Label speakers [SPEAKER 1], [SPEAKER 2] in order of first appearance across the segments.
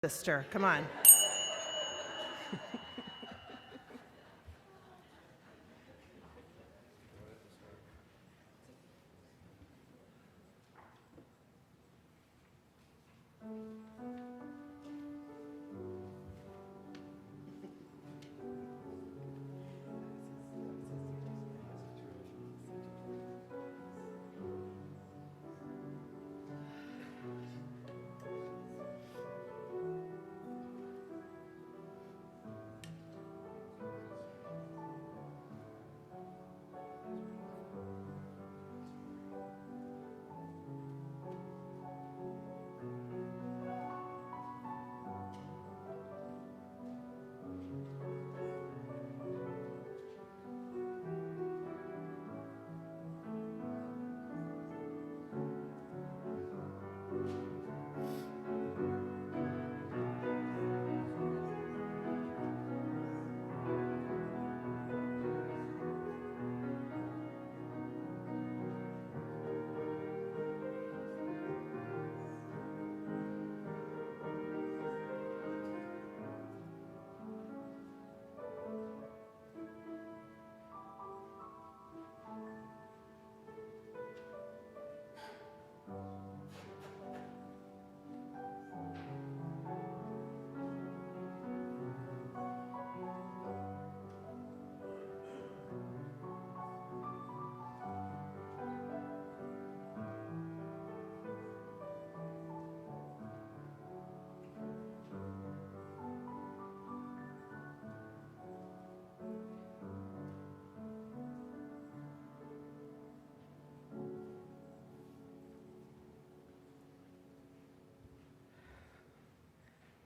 [SPEAKER 1] Sister, come on.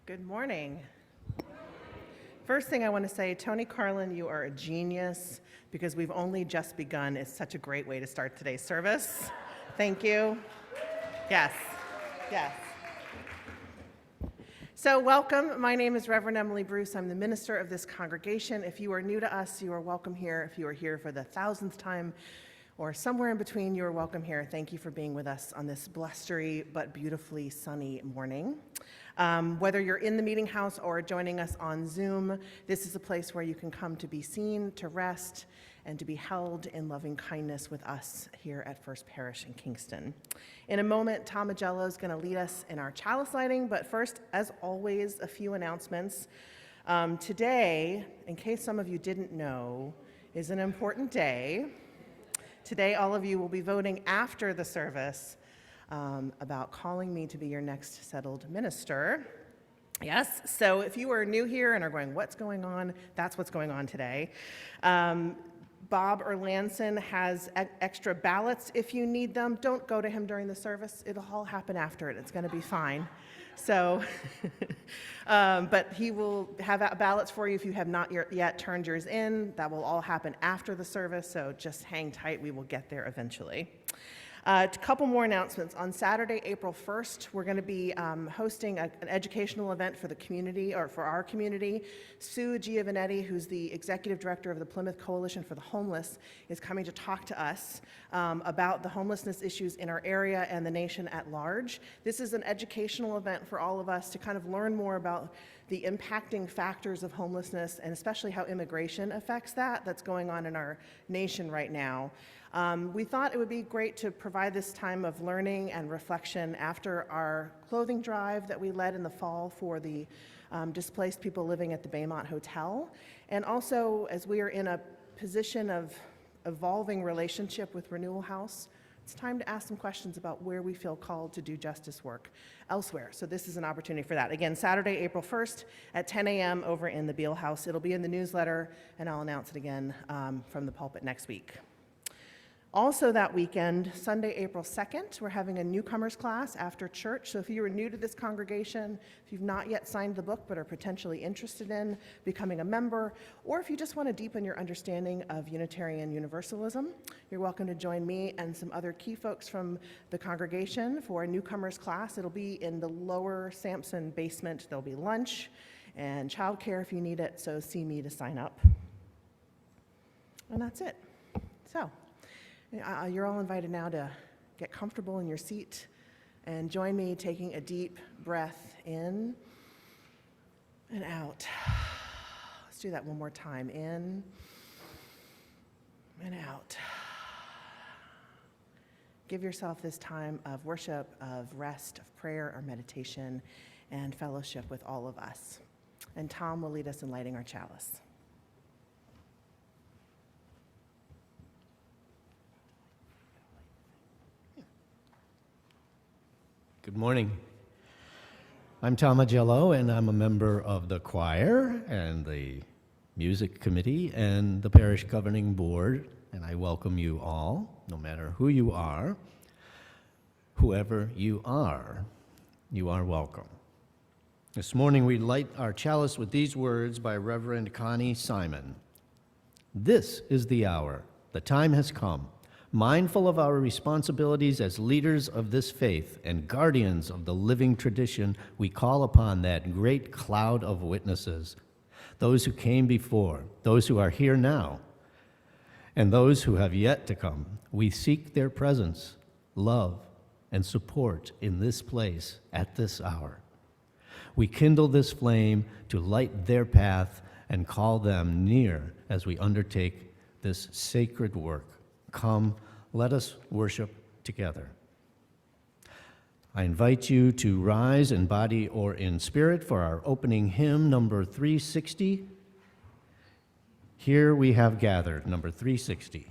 [SPEAKER 1] Good morning. First thing I want to say, Tony Carlin, you are a genius because we've only just begun. It's such a great way to start today's service. Thank you. Yes, yes. So welcome. My name is Reverend Emily Bruce. I'm the minister of this congregation. If you are new to us, you are welcome here. If you are here for the 1000th time or somewhere in between, you are welcome here. Thank you for being with us on this blustery but beautifully sunny morning. Whether you're in the meeting house or joining us on Zoom, this is a place where you can come to be seen, to rest, and to be held in loving kindness with us here at First Parish in Kingston. In a moment, Tom Agello is going to lead us in our chalice lighting, but first, as always, a few announcements. Today, in case some of you didn't know, is an important day. Today, all of you will be voting after the service about calling me to be your next settled minister. Yes, so if you are new here and are going, what's going on? That's what's going on today. Bob Erlandson has extra ballots if you need them. Don't go to him during the service. It'll all happen after it. It's going to be fine. So, but he will have ballots for you if you have not yet turned yours in. That will all happen after the service, so just hang tight. We will get there eventually. A couple more announcements. On Saturday, April 1st, we're going to be hosting an educational event for the community, or for our community. Sue Giovanetti, who's the executive director of the Plymouth Coalition for the Homeless, is coming to talk to us about the homelessness issues in our area and the nation at large. This is an educational event for all of us to kind of learn more about the impacting factors of homelessness and especially how immigration affects that's going on in our nation right now. We thought it would be great to provide this time of learning and reflection after our clothing drive that we led in the fall for the displaced people living at the Baymont Hotel. And also, as we are in a position of evolving relationship with Renewal House, it's time to ask some questions about where we feel called to do justice work elsewhere. So this is an opportunity for that. Again, Saturday, April 1st at 10 a.m. over in the Beale House. It'll be in the newsletter, and I'll announce it again from the pulpit next week. Also that weekend, Sunday, April 2nd, we're having a newcomers class after church. So if you are new to this congregation, if you've not yet signed the book but are potentially interested in becoming a member, or if you just want to deepen your understanding of Unitarian Universalism, you're welcome to join me and some other key folks from the congregation for a newcomers class. It'll be in the lower Sampson basement. There'll be lunch and childcare if you need it, so see me to sign up. And that's it. So. You're all invited now to get comfortable in your seat and join me taking a deep breath in do that one more time. In and out. Give yourself this time of worship, of rest, of prayer or meditation, and fellowship with all of us. And Tom will lead us in lighting our chalice.
[SPEAKER 2] Good morning. I'm Tom Agello, and I'm a member of the choir and the music committee and the parish governing board, and I welcome you all, no matter who you are. Whoever you are welcome. This morning we light our chalice with these words by Reverend Connie Simon. This is the hour, the time has come. Mindful of our responsibilities as leaders of this faith and guardians of the living tradition, we call upon that great cloud of witnesses, those who came before, those who are here now, and those who have yet to come. We seek their presence, love, and support in this place at this hour. We kindle this flame to light their path and call them near as we undertake this sacred work. Come, let us worship together. I invite you to rise in body or in spirit for our opening hymn, number 360. Here we have gathered, number 360.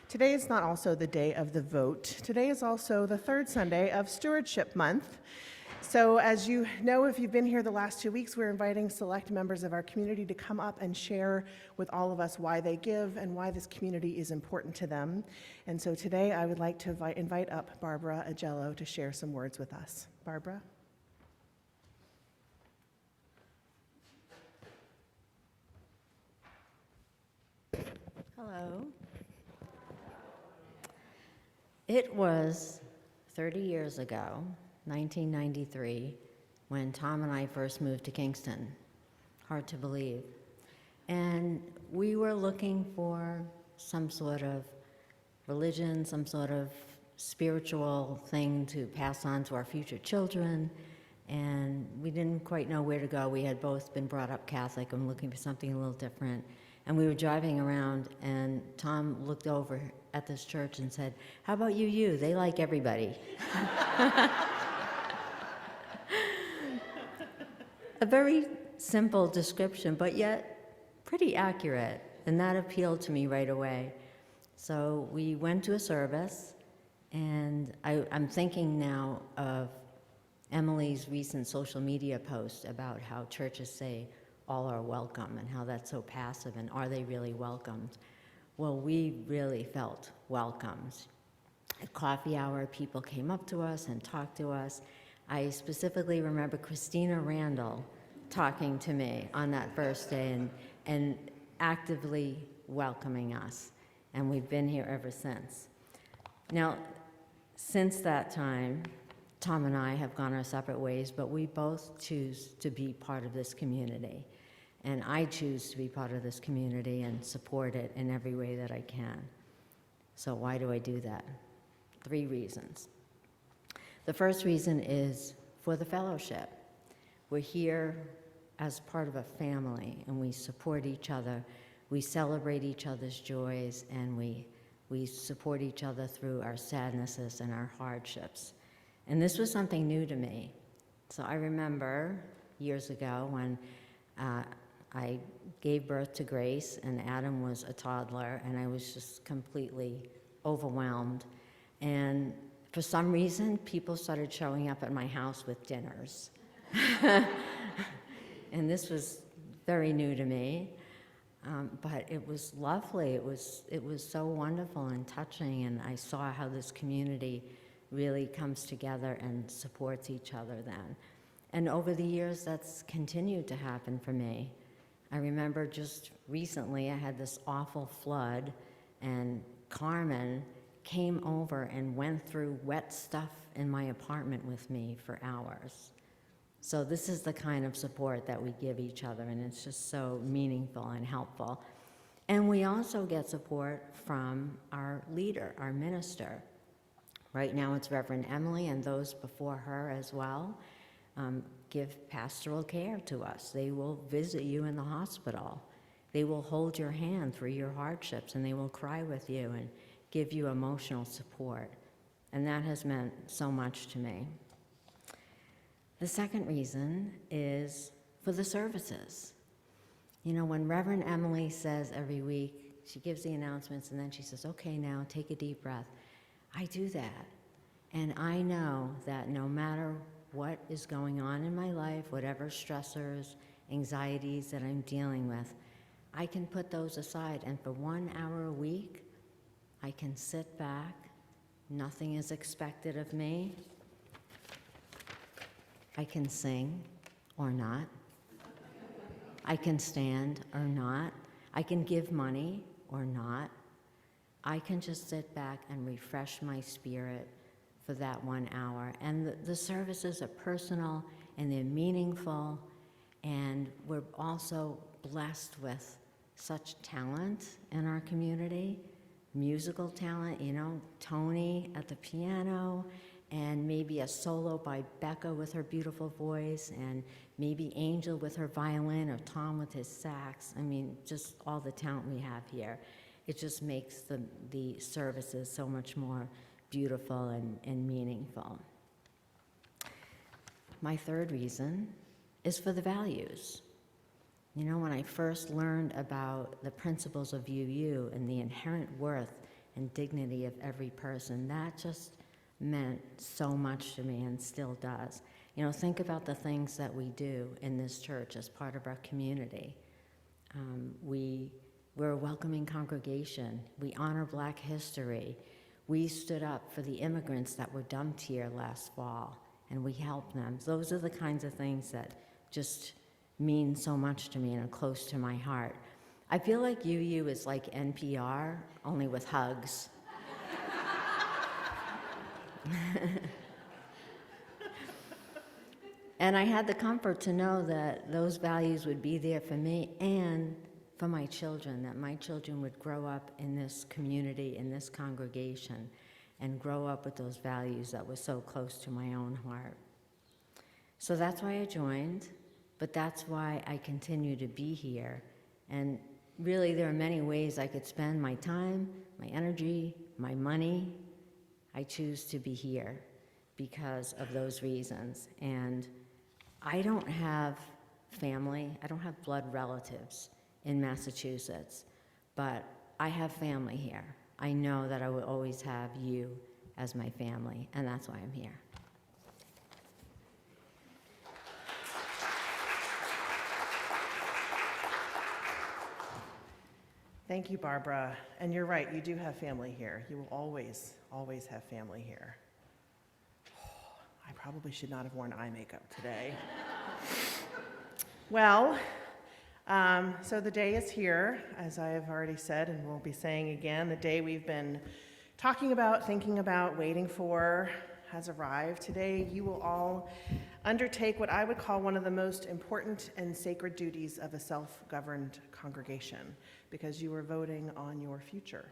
[SPEAKER 1] Today is not also the day of the vote. Today is also the third Sunday of Stewardship Month. So as you know, if you've been here the last 2 weeks, we're inviting select members of our community to come up and share with all of us why they give and why this community is important to them. And so today I would like to invite up Barbara Agello to share some words with us. Barbara?
[SPEAKER 3] Hello. It was 30 years ago, 1993, when Tom and I first moved to Kingston. Hard to believe. And we were looking for some sort of religion, some sort of spiritual thing to pass on to our future children, and we didn't quite know where to go. We had both been brought up Catholic and looking for something a little different. And we were driving around, and Tom looked over at this church and said, "How about you? They like everybody." A very simple description, but yet pretty accurate, and that appealed to me right away. So we went to a service, and I'm thinking now of Emily's recent social media post about how churches say all are welcome and how that's so passive, and are they really welcomed? Well, we really felt welcomed. At coffee hour, people came up to us and talked to us. I specifically remember Christina Randall talking to me on that first day and actively welcoming us, and we've been here ever since. Now, since that time, Tom and I have gone our separate ways, but we both choose to be part of this community. And I choose to be part of this community and support it in every way that I can. So why do I do that? 3 reasons. The first reason is for the fellowship. We're here as part of a family, and we support each other. We celebrate each other's joys, and we support each other through our sadnesses and our hardships. And this was something new to me. So I remember years ago when I gave birth to Grace, and Adam was a toddler, and I was just completely overwhelmed. And for some reason, people started showing up at my house with dinners. And this was very new to me, but it was lovely. It was so wonderful and touching, and I saw how this community really comes together and supports each other then. And over the years, that's continued to happen for me. I remember just recently I had this awful flood, and Carmen came over and went through wet stuff in my apartment with me for hours. So this is the kind of support that we give each other, and it's just so meaningful and helpful. And we also get support from our leader, our minister. Right now it's Reverend Emily, and those before her as well give pastoral care to us. They will visit you in the hospital. They will hold your hand through your hardships, and they will cry with you and give you emotional support. And that has meant so much to me. The second reason is for the services. You know, when Reverend Emily says every week, she gives the announcements, and then she says, "Okay, now take a deep breath." I do that. And I know that no matter what is going on in my life, whatever stressors, anxieties that I'm dealing with, I can put those aside, and for 1 hour a week, I can sit back. Nothing is expected of me. I can sing or not. I can stand or not. I can give money or not. I can just sit back and refresh my spirit for that 1 hour. And the services are personal, and they're meaningful, and we're also blessed with such talent in our community, musical talent, you know, Tony at the piano, and maybe a solo by Becca with her beautiful voice, and maybe Angel with her violin, or Tom with his sax. I mean, just all the talent we have here. It just makes the services so much more beautiful and meaningful. My third reason is for the values. You know, when I first learned about the principles of UU and the inherent worth and dignity of every person, that just meant so much to me, and still does. You know, think about the things that we do in this church as part of our community. We're a welcoming congregation. We honor Black history. We stood up for the immigrants that were dumped here last fall, and we helped them. Those are the kinds of things that just mean so much to me and are close to my heart. I feel like UU is like NPR, only with hugs. And I had the comfort to know that those values would be there for me and for my children, that my children would grow up in this community, in this congregation, and grow up with those values that were so close to my own heart. So that's why I joined, but that's why I continue to be here. And really, there are many ways I could spend my time, my energy, my money. I choose to be here because of those reasons. And I don't have family, I don't have blood relatives in Massachusetts, but I have family here. I know that I will always have you as my family, and that's why I'm here.
[SPEAKER 1] Thank you, Barbara. And you're right, you do have family here. You will always, always have family here. I probably should not have worn eye makeup today. Well, so the day is here, as I have already said, and we'll be saying again, the day we've been talking about, thinking about, waiting for has arrived. Today, you will all undertake what I would call one of the most important and sacred duties of a self-governed congregation, because you are voting on your future.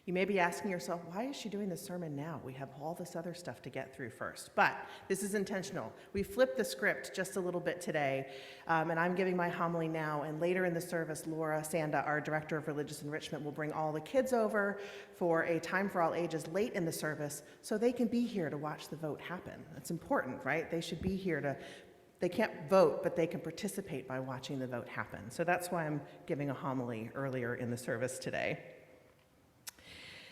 [SPEAKER 1] You may be asking yourself, why is she doing this sermon now? We have all this other stuff to get through first. But this is intentional. We flipped the script just a little bit today, and I'm giving my homily now, and later in the service, Laura Sanda, our Director of Religious Enrichment, will bring all the kids over for a time for all ages late in the service so they can be here to watch the vote happen. It's important, right? They should be here to, they can't vote, but they can participate by watching the vote happen. So that's why I'm giving a homily earlier in the service today.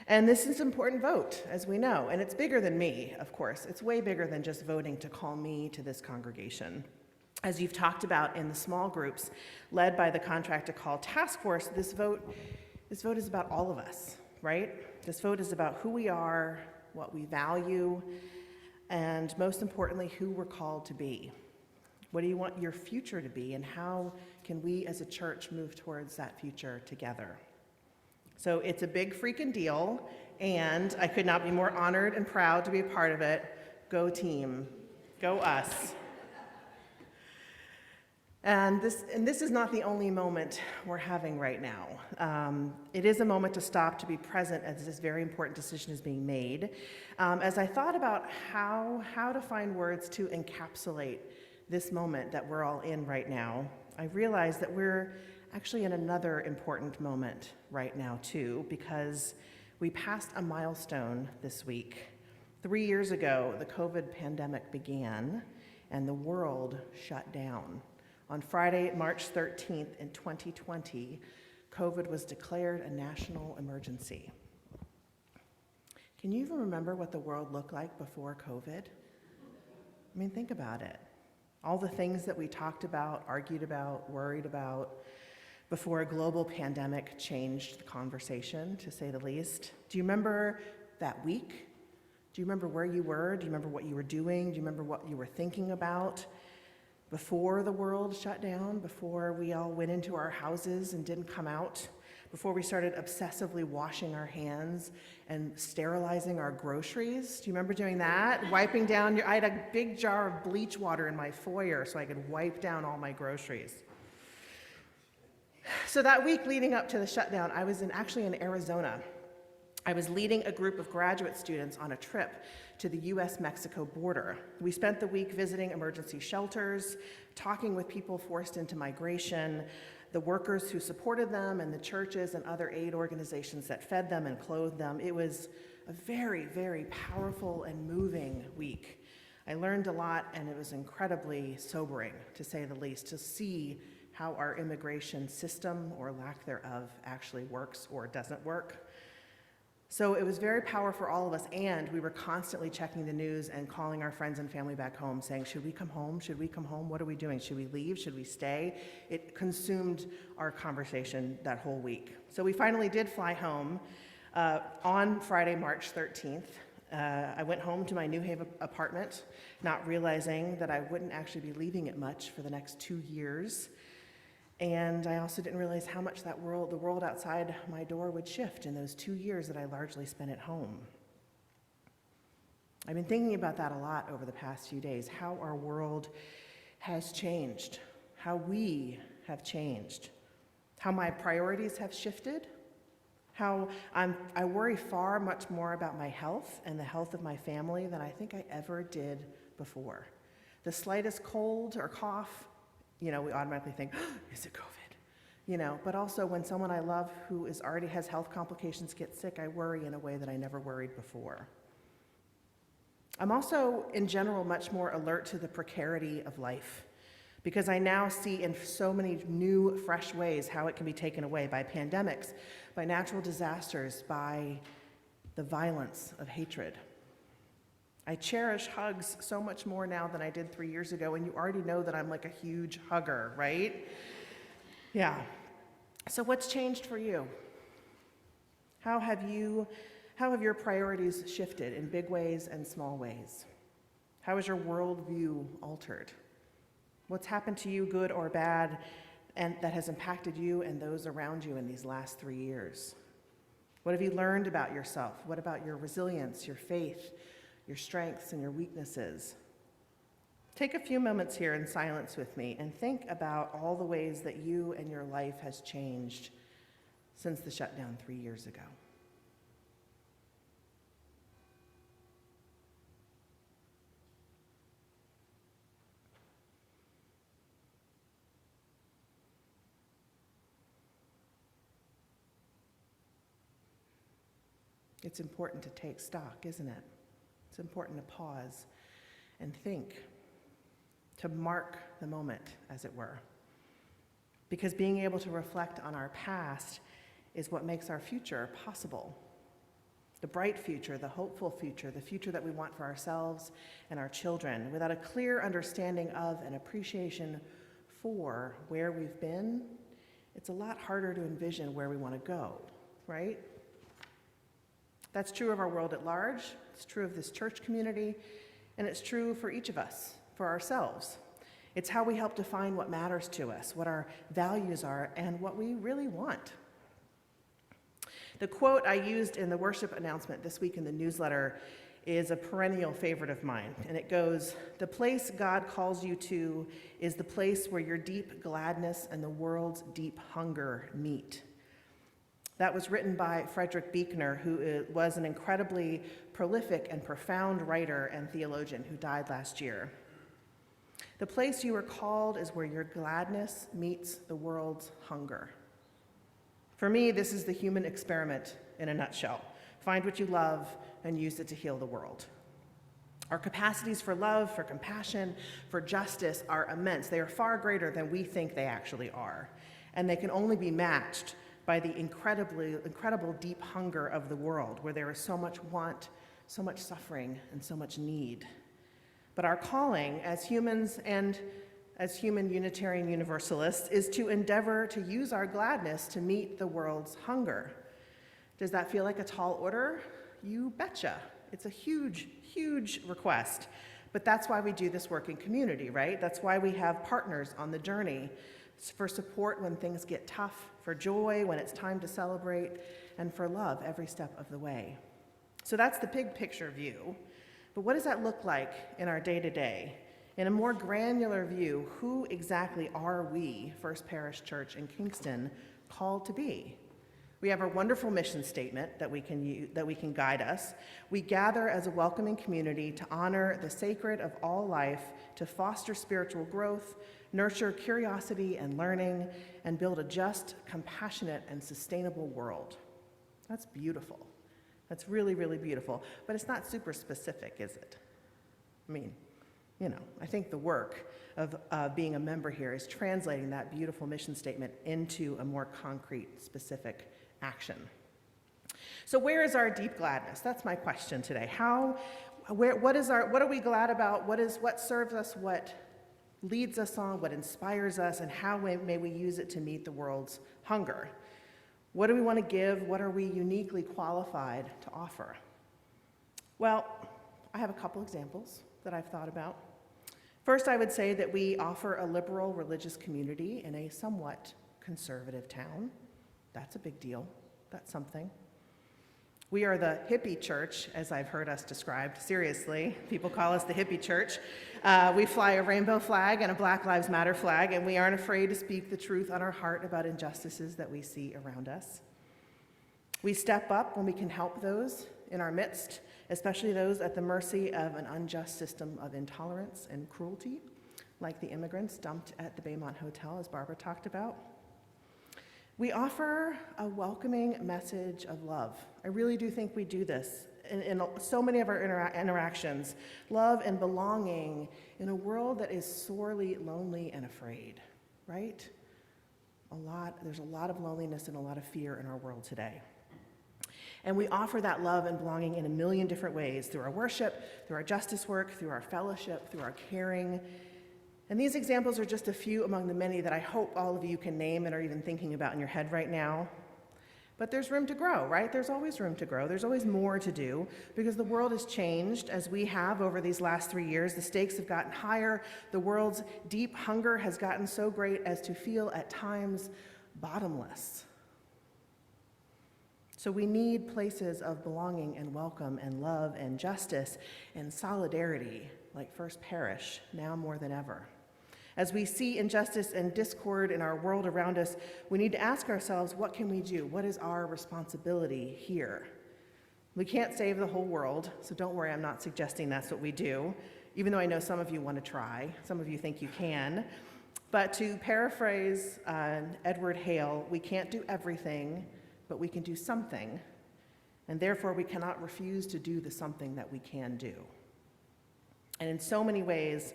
[SPEAKER 1] And this is an important vote, as we know, and it's bigger than me, of course. It's way bigger than just voting to call me to this congregation. As you've talked about in the small groups led by the Contract to Call Task Force, this vote is about all of us, right? This vote is about who we are, what we value, and most importantly, who we're called to be. What do you want your future to be, and how can we as a church move towards that future together? So it's a big freaking deal, and I could not be more honored and proud to be a part of it. Go team, go us. And this is not the only moment we're having right now. It is a moment to stop, to be present as this very important decision is being made. As I thought about how to find words to encapsulate this moment that we're all in right now, I realized that we're actually in another important moment right now too, because we passed a milestone this week. 3 years ago, the COVID pandemic began and the world shut down. On Friday, March 13th in 2020, COVID was declared a national emergency. Can you even remember what the world looked like before COVID? I mean, think about it. All the things that we talked about, argued about, worried about, before a global pandemic changed the conversation, to say the least. Do you remember that week? Do you remember where you were? Do you remember what you were doing? Do you remember what you were thinking about before the world shut down, before we all went into our houses and didn't come out, before we started obsessively washing our hands and sterilizing our groceries? Do you remember doing that? Wiping down I had a big jar of bleach water in my foyer so I could wipe down all my groceries. So that week leading up to the shutdown, I was actually in Arizona. I was leading a group of graduate students on a trip to the US-Mexico border. We spent the week visiting emergency shelters, talking with people forced into migration, the workers who supported them, and the churches and other aid organizations that fed them and clothed them. It was a very, very powerful and moving week. I learned a lot, and it was incredibly sobering, to say the least, to see how our immigration system, or lack thereof, actually works or doesn't work. So it was very powerful for all of us, and we were constantly checking the news and calling our friends and family back home saying, should we come home? Should we come home? What are we doing? Should we leave? Should we stay? It consumed our conversation that whole week. So we finally did fly home on Friday, March 13th. I went home to my New Haven apartment, not realizing that I wouldn't actually be leaving it much for the next 2 years. And I also didn't realize how much the world outside my door would shift in those 2 years that I largely spent at home. I've been thinking about that a lot over the past few days, how our world has changed, how we have changed, how my priorities have shifted, How I worry far much more about my health and the health of my family than I think I ever did before. The slightest cold or cough, we automatically think, oh, is it COVID? But also when someone I love who already has health complications gets sick, I worry in a way that I never worried before. I'm also, in general, much more alert to the precarity of life, because I now see in so many new, fresh ways how it can be taken away by pandemics, by natural disasters, by the violence of hatred. I cherish hugs so much more now than I did 3 years ago, and you already know that I'm like a huge hugger, right? Yeah. So what's changed for you? How have your priorities shifted in big ways and small ways? How has your worldview altered? What's happened to you, good or bad, and that has impacted you and those around you in these last 3 years? What have you learned about yourself? What about your resilience, your faith, your strengths, and your weaknesses? Take a few moments here in silence with me and think about all the ways that you and your life has changed since the shutdown 3 years ago. It's important to take stock, isn't it? It's important to pause and think, to mark the moment, as it were. Because being able to reflect on our past is what makes our future possible. The bright future, the hopeful future, the future that we want for ourselves and our children. Without a clear understanding of and appreciation for where we've been, it's a lot harder to envision where we want to go, right? That's true of our world at large, it's true of this church community, and it's true for each of us, for ourselves. It's how we help define what matters to us, what our values are, and what we really want. The quote I used in the worship announcement this week in the newsletter is a perennial favorite of mine, and it goes, "The place God calls you to is the place where your deep gladness and the world's deep hunger meet." That was written by Frederick Buechner, who was an incredibly prolific and profound writer and theologian who died last year. The place you are called is where your gladness meets the world's hunger. For me, this is the human experiment in a nutshell. Find what you love and use it to heal the world. Our capacities for love, for compassion, for justice are immense. They are far greater than we think they actually are, and they can only be matched by the incredible deep hunger of the world, where there is so much want, so much suffering, and so much need. But our calling as humans and as human Unitarian Universalists is to endeavor to use our gladness to meet the world's hunger. Does that feel like a tall order? You betcha. It's a huge, huge request. But that's why we do this work in community, right? That's why we have partners on the journey, for support when things get tough, for joy when it's time to celebrate, and for love every step of the way. So that's the big picture view. But what does that look like in our day-to-day? In a more granular view, who exactly are we, First Parish Church in Kingston, called to be? We have our wonderful mission statement that we can guide us. We gather as a welcoming community to honor the sacred of all life, to foster spiritual growth, nurture curiosity and learning, and build a just, compassionate, and sustainable world. That's beautiful. That's really, really beautiful. But it's not super specific, is it? I mean, I think the work of being a member here is translating that beautiful mission statement into a more concrete, specific action. So where is our deep gladness? That's my question today. What are we glad about? What serves us? What leads us on? What inspires us? And how may we use it to meet the world's hunger? What do we want to give? What are we uniquely qualified to offer? Well, I have a couple examples that I've thought about. First, I would say that we offer a liberal religious community in a somewhat conservative town. That's a big deal. That's something. We are the hippie church, as I've heard us described. Seriously, people call us the hippie church. We fly a rainbow flag and a Black Lives Matter flag, and we aren't afraid to speak the truth on our heart about injustices that we see around us. We step up when we can help those in our midst, especially those at the mercy of an unjust system of intolerance and cruelty, like the immigrants dumped at the Baymont Hotel, as Barbara talked about. We offer a welcoming message of love. I really do think we do this in so many of our interactions. Love and belonging in a world that is sorely lonely and afraid, right? There's a lot of loneliness and a lot of fear in our world today. And we offer that love and belonging in a million different ways, through our worship, through our justice work, through our fellowship, through our caring. And these examples are just a few among the many that I hope all of you can name and are even thinking about in your head right now. But there's room to grow, right? There's always room to grow. There's always more to do because the world has changed as we have over these last 3 years. The stakes have gotten higher. The world's deep hunger has gotten so great as to feel at times bottomless. So we need places of belonging and welcome and love and justice and solidarity, like First Parish, now more than ever. As we see injustice and discord in our world around us, we need to ask ourselves, what can we do? What is our responsibility here? We can't save the whole world, so don't worry, I'm not suggesting that's what we do, even though I know some of you want to try. Some of you think you can. But to paraphrase Edward Hale, we can't do everything, but we can do something, and therefore we cannot refuse to do the something that we can do. And in so many ways,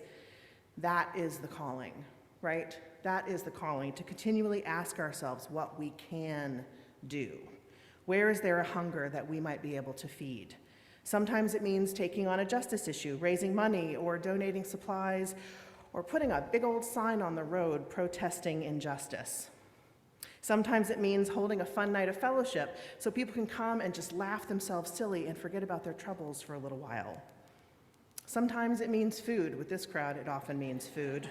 [SPEAKER 1] that is the calling, right? That is the calling, to continually ask ourselves what we can do. Where is there a hunger that we might be able to feed? Sometimes it means taking on a justice issue, raising money, or donating supplies, or putting a big old sign on the road protesting injustice. Sometimes it means holding a fun night of fellowship so people can come and just laugh themselves silly and forget about their troubles for a little while. Sometimes it means food. With this crowd, it often means food.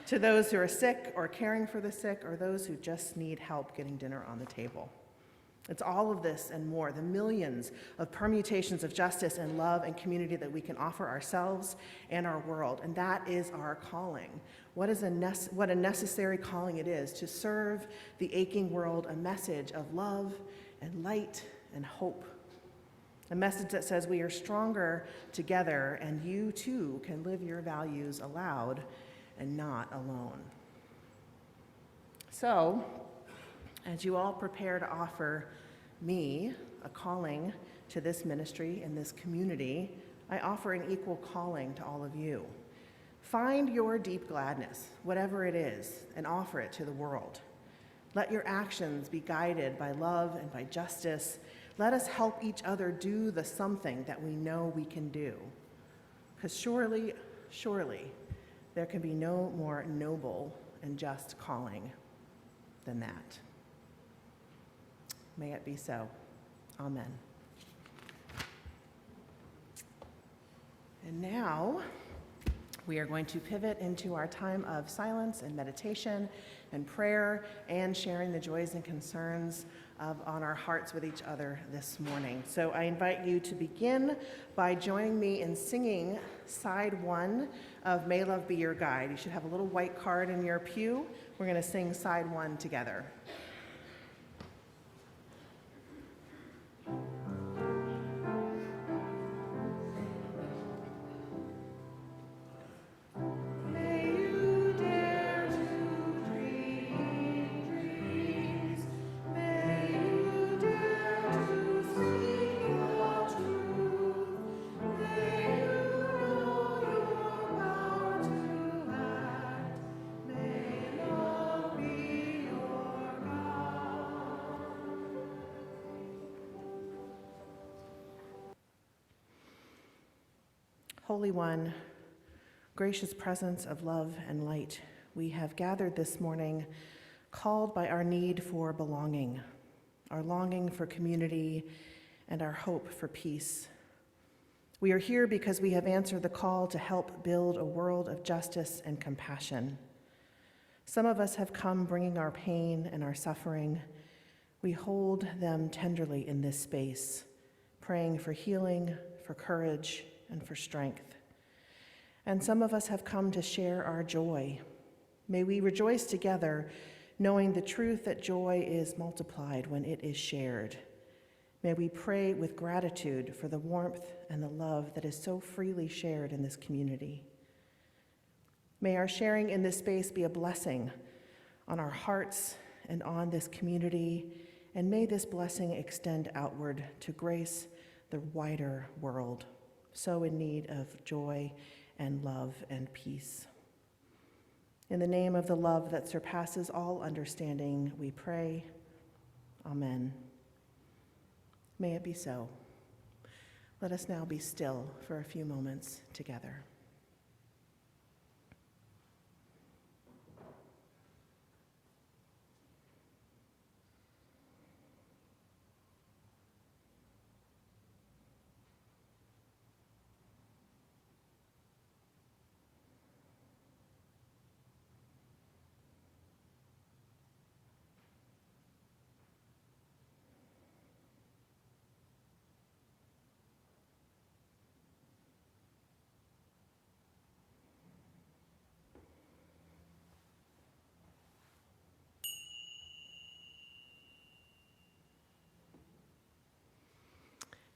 [SPEAKER 1] To those who are sick or caring for the sick, or those who just need help getting dinner on the table. It's all of this and more, the millions of permutations of justice and love and community that we can offer ourselves and our world, and that is our calling. What a necessary calling it is to serve the aching world a message of love and light and hope. A message that says we are stronger together, and you too can live your values aloud and not alone. So, as you all prepare to offer me a calling to this ministry and this community, I offer an equal calling to all of you. Find your deep gladness, whatever it is, and offer it to the world. Let your actions be guided by love and by justice. Let us help each other do the something that we know we can do. Because surely, there can be no more noble and just calling than that. May it be so. Amen. And now, we are going to pivot into our time of silence and meditation and prayer and sharing the joys and concerns on our hearts with each other this morning. So I invite you to begin by joining me in singing side 1 of May Love Be Your Guide. You should have a little white card in your pew. We're going to sing side 1 together. Holy One, gracious presence of love and light, we have gathered this morning called by our need for belonging, our longing for community, and our hope for peace. We are here because we have answered the call to help build a world of justice and compassion. Some of us have come bringing our pain and our suffering. We hold them tenderly in this space, praying for healing, for courage, and for strength. And some of us have come to share our joy. May we rejoice together, knowing the truth that joy is multiplied when it is shared. May we pray with gratitude for the warmth and the love that is so freely shared in this community. May our sharing in this space be a blessing on our hearts and on this community, and may this blessing extend outward to grace the wider world, so in need of joy and love and peace. In the name of the love that surpasses all understanding, we pray. Amen. May it be so. Let us now be still for a few moments together.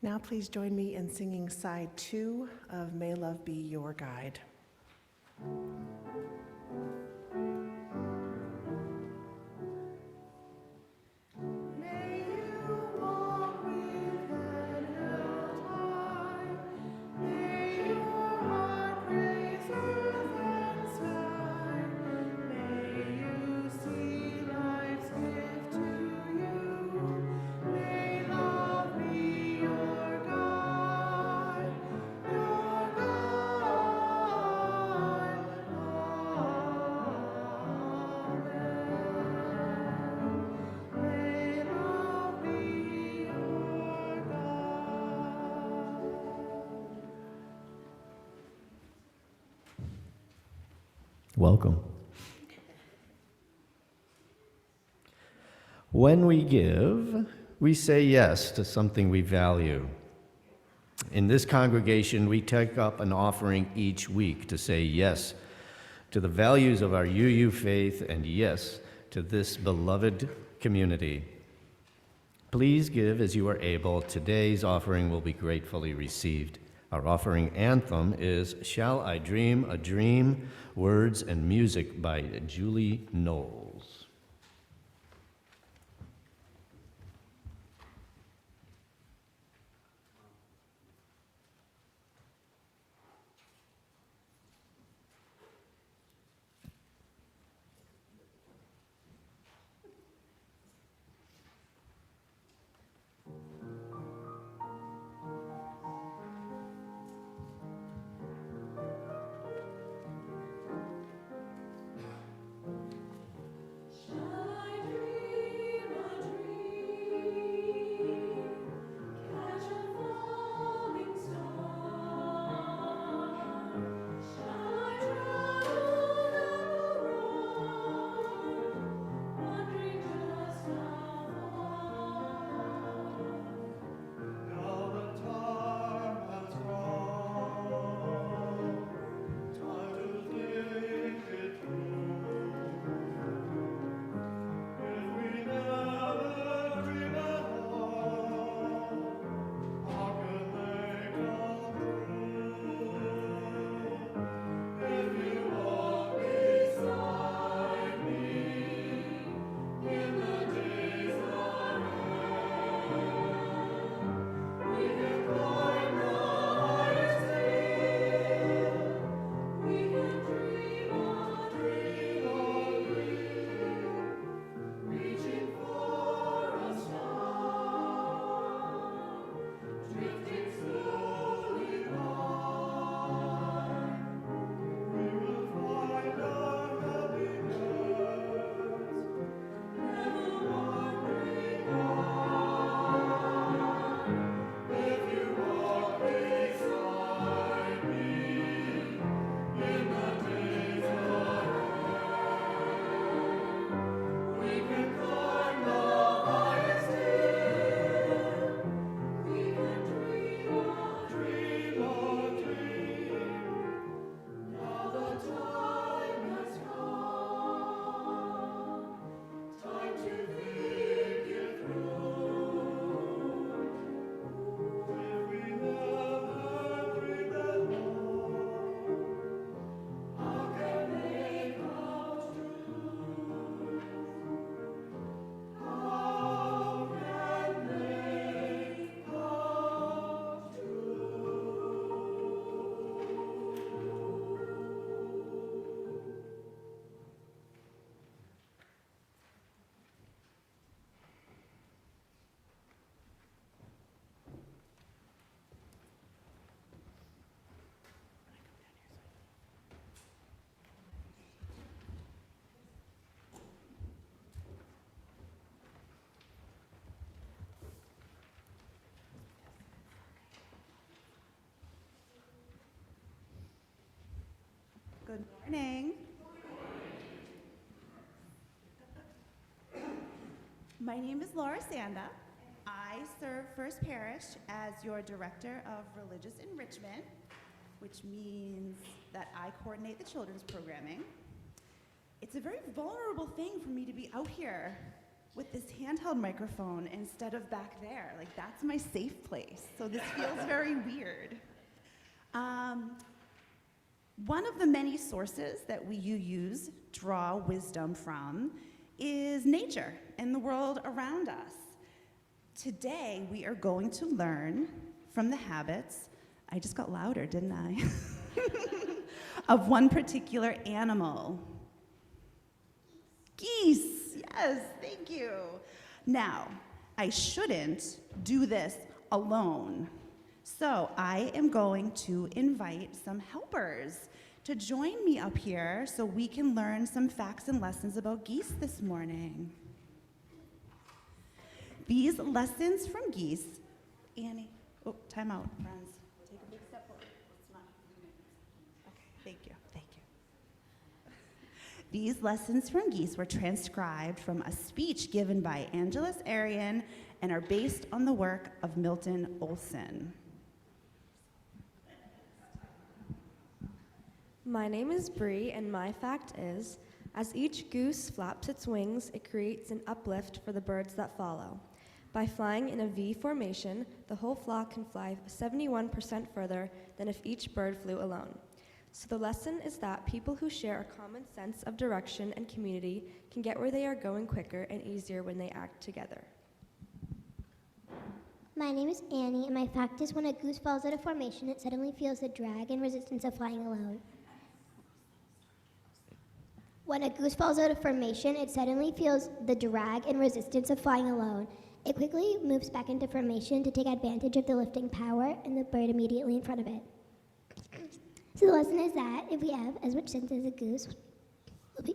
[SPEAKER 1] Now please join me in singing side 2 of May Love Be Your Guide. May you walk with head held high. May your heart praise earth and sky. May you see life's gift to you. May love be your guide, your guide. Amen. May love be your guide.
[SPEAKER 2] Welcome. When we give, we say yes to something we value. In this congregation, we take up an offering each week to say yes to the values of our UU faith and yes to this beloved community. Please give as you are able. Today's offering will be gratefully received. Our offering anthem is Shall I Dream a Dream? Words and music by Julie Knowles.
[SPEAKER 4] Good morning. My name is Laura Sanda. I serve First Parish as your Director of Religious Enrichment, which means that I coordinate the children's programming. It's a very vulnerable thing for me to be out here with this handheld microphone instead of back there. Like, that's my safe place. So this feels very weird. One of the many sources that you use, draw wisdom from, is nature and the world around us. Today, we are going to learn from the habits, I just got louder, didn't I? of one particular animal. Geese, yes, thank you. Now, I shouldn't do this alone. So I am going to invite some helpers to join me up here so we can learn some facts and lessons about geese this morning. These lessons from geese, Annie, oh, time out, friends. Take a big step forward. Let's not. Okay, thank you. These lessons from geese were transcribed from a speech given by Angelus Arian and are based on the work of Milton Olson.
[SPEAKER 5] My name is Bree, and my fact is, as each goose flaps its wings, it creates an uplift for the birds that follow. By flying in a V formation, the whole flock can fly 71% further than if each bird flew alone. So the lesson is that people who share a common sense of direction and community can get where they are going quicker and easier when they act together.
[SPEAKER 6] My name is Annie, and my fact is when a goose falls out of formation, it suddenly feels the drag and resistance of flying alone. When a goose falls out of formation, it suddenly feels the drag and resistance of flying alone. It quickly moves back into formation to take advantage of the lifting power and the bird immediately in front of it. So the lesson is that if we have as much sense as a goose, we'll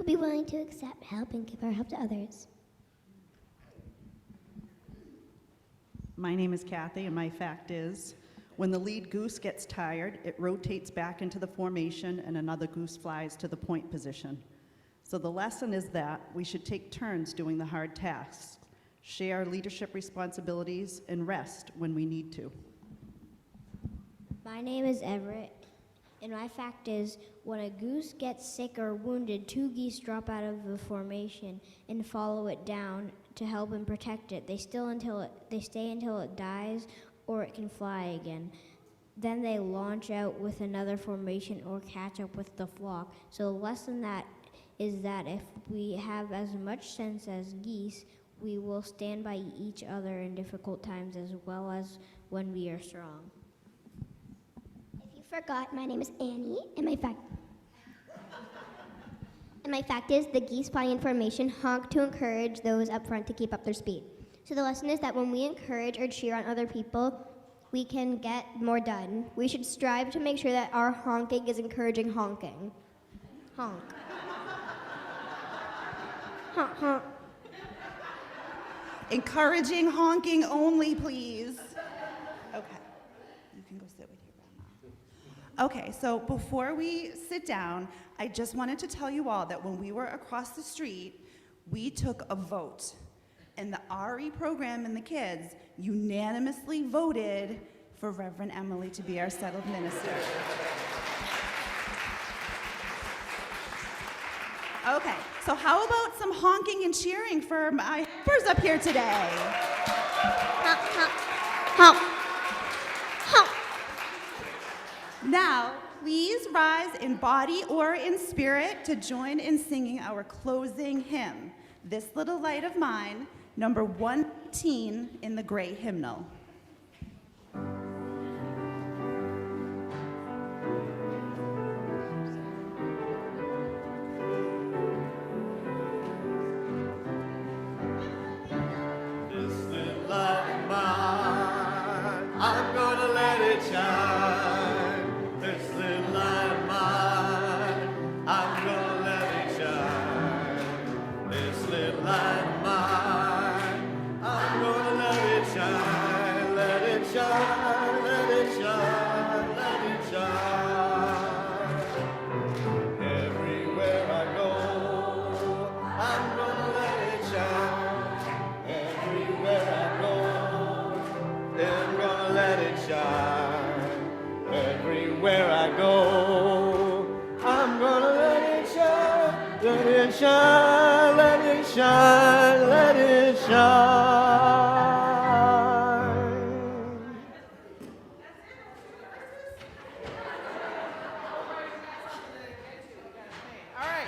[SPEAKER 6] be willing to accept help and give our help to others.
[SPEAKER 7] My name is Kathy, and my fact is, when the lead goose gets tired, it rotates back into the formation and another goose flies to the point position. So the lesson is that we should take turns doing the hard tasks, share leadership responsibilities, and rest when we need to.
[SPEAKER 6] My name is Everett, and my fact is when a goose gets sick or wounded, 2 geese drop out of the formation and follow it down to help and protect it. They stay until it dies or it can fly again. Then they launch out with another formation or catch up with the flock. So the lesson that is that if we have as much sense as geese, we will stand by each other in difficult times as well as when we are strong. If you forgot, my name is Annie, and my fact is the geese flying in formation honk to encourage those up front to keep up their speed. So the lesson is that when we encourage or cheer on other people, we can get more done. We should strive to make sure that our honking is encouraging honking. Honk. Honk, honk.
[SPEAKER 4] Encouraging honking only, please. Okay, you can go sit with your grandma. Okay, so before we sit down, I just wanted to tell you all that when we were across the street, we took a vote. And the RE program and the kids unanimously voted for Reverend Emily to be our settled minister. Okay, so how about some honking and cheering for my helpers up here today?
[SPEAKER 6] Honk, honk, honk, honk.
[SPEAKER 4] Now, please rise in body or in spirit to join in singing our closing hymn, This Little Light of Mine, number 118 in the Gray Hymnal.
[SPEAKER 8] This little light of mine, I'm gonna let it shine. This little light of mine, I'm gonna let it shine. This little light of mine, I'm gonna let it shine. shine, let it shine.
[SPEAKER 1] All right.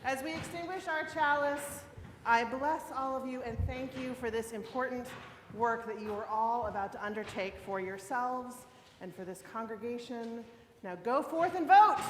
[SPEAKER 1] As we extinguish our chalice, I bless all of you and thank you for this important work that you are all about to undertake for yourselves and for this congregation. Now go forth and vote.